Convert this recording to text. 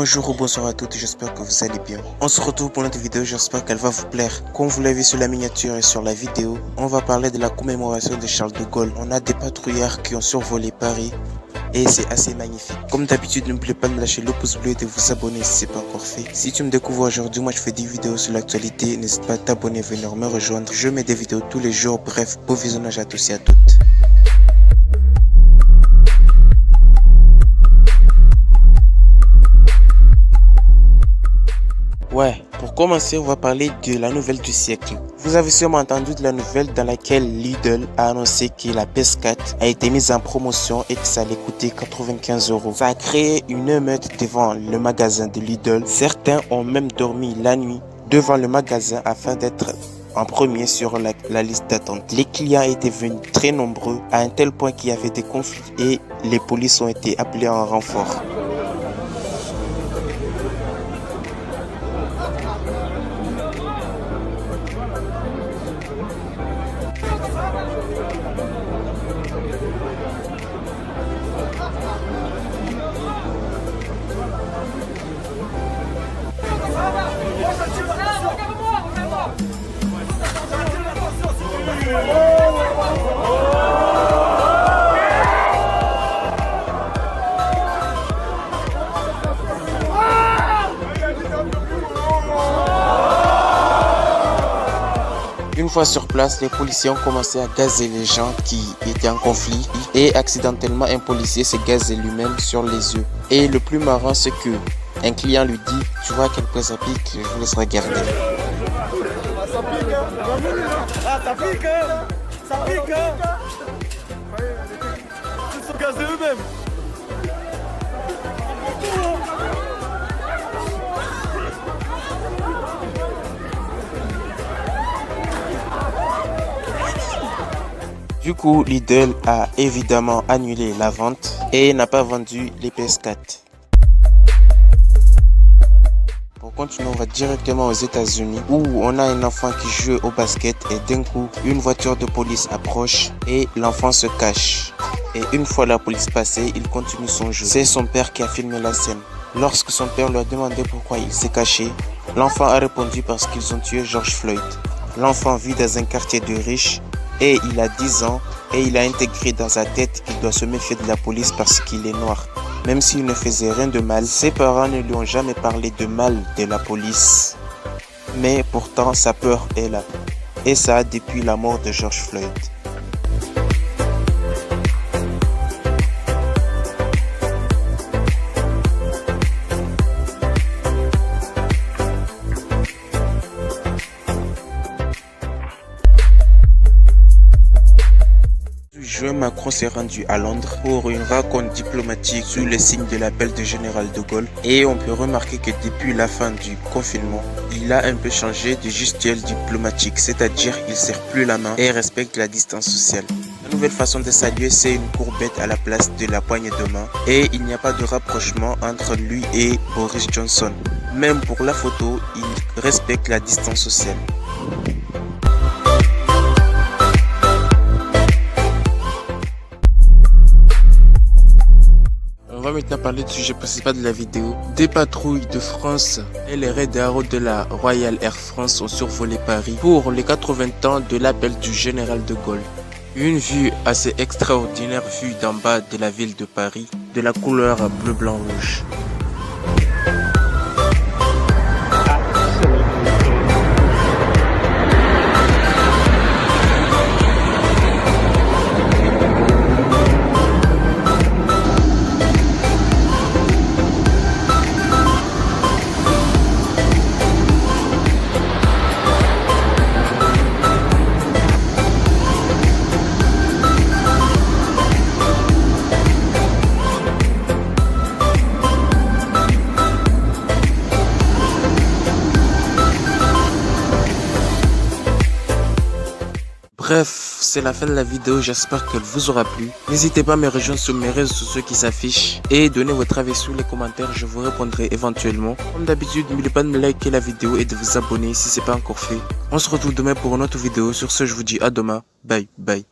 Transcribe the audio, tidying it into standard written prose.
Bonjour ou bonsoir à toutes, j'espère que vous allez bien. On se retrouve pour notre vidéo, j'espère qu'elle va vous plaire. Comme vous l'avez vu sur la miniature et sur la vidéo, on va parler de la commémoration de Charles de Gaulle. On a des patrouillards qui ont survolé Paris et c'est assez magnifique. Comme d'habitude, n'oubliez pas de lâcher le pouce bleu et de vous abonner si ce n'est pas encore fait. Si tu me découvres aujourd'hui, moi je fais des vidéos sur l'actualité, n'hésite pas à t'abonner, venir me rejoindre. Je mets des vidéos tous les jours, bref, beau visionnage à tous et à toutes. Ouais, pour commencer, on va parler de la nouvelle du siècle. Vous avez sûrement entendu de la nouvelle dans laquelle Lidl a annoncé que la PS4 a été mise en promotion et que ça allait coûter 95 €. Ça a créé une émeute devant le magasin de Lidl. Certains ont même dormi la nuit devant le magasin afin d'être en premier sur la liste d'attente. Les clients étaient venus très nombreux à un tel point qu'il y avait des conflits et les polices ont été appelées en renfort. Une fois sur place, les policiers ont commencé à gazer les gens qui étaient en conflit et accidentellement un policier s'est gazé lui-même sur les yeux. Et le plus marrant, c'est que un client lui dit « Tu vois à quel point ça pique, je vous laisse regarder. » Ah, ça pique, hein? Ça pique, hein? Ils sont gazés eux-mêmes. Du coup, Lidl a évidemment annulé la vente et n'a pas vendu les PS4. Pour continuer, on va directement aux États-Unis où on a un enfant qui joue au basket et d'un coup, une voiture de police approche et l'enfant se cache. Et une fois la police passée, il continue son jeu. C'est son père qui a filmé la scène. Lorsque son père lui a demandé pourquoi il s'est caché, l'enfant a répondu parce qu'ils ont tué George Floyd. L'enfant vit dans un quartier de riches et il a 10 ans et il a intégré dans sa tête qu'il doit se méfier de la police parce qu'il est noir. Même s'il ne faisait rien de mal, ses parents ne lui ont jamais parlé de mal de la police. Mais pourtant sa peur est là. Et ça depuis la mort de George Floyd. Juin, Macron s'est rendu à Londres pour une rencontre diplomatique sous le signe de l'appel du général de Gaulle. Et on peut remarquer que depuis la fin du confinement, il a un peu changé de gestuelle diplomatique, c'est-à-dire qu'il ne serre plus la main et respecte la distance sociale. La nouvelle façon de saluer, c'est une courbette à la place de la poignée de main et il n'y a pas de rapprochement entre lui et Boris Johnson. Même pour la photo, il respecte la distance sociale. On va maintenant parler du sujet principal de la vidéo. Des patrouilles de France et les raids Arrow de la Royal Air France ont survolé Paris pour les 80 ans de l'appel du général de Gaulle. Une vue assez extraordinaire vue d'en bas de la ville de Paris, de la couleur bleu, blanc, rouge. Bref, c'est la fin de la vidéo, j'espère qu'elle vous aura plu. N'hésitez pas à me rejoindre sur mes réseaux sociaux qui s'affichent et donnez votre avis sous les commentaires, je vous répondrai éventuellement. Comme d'habitude, n'oubliez pas de me liker la vidéo et de vous abonner si ce n'est pas encore fait. On se retrouve demain pour une autre vidéo, sur ce je vous dis à demain, bye bye.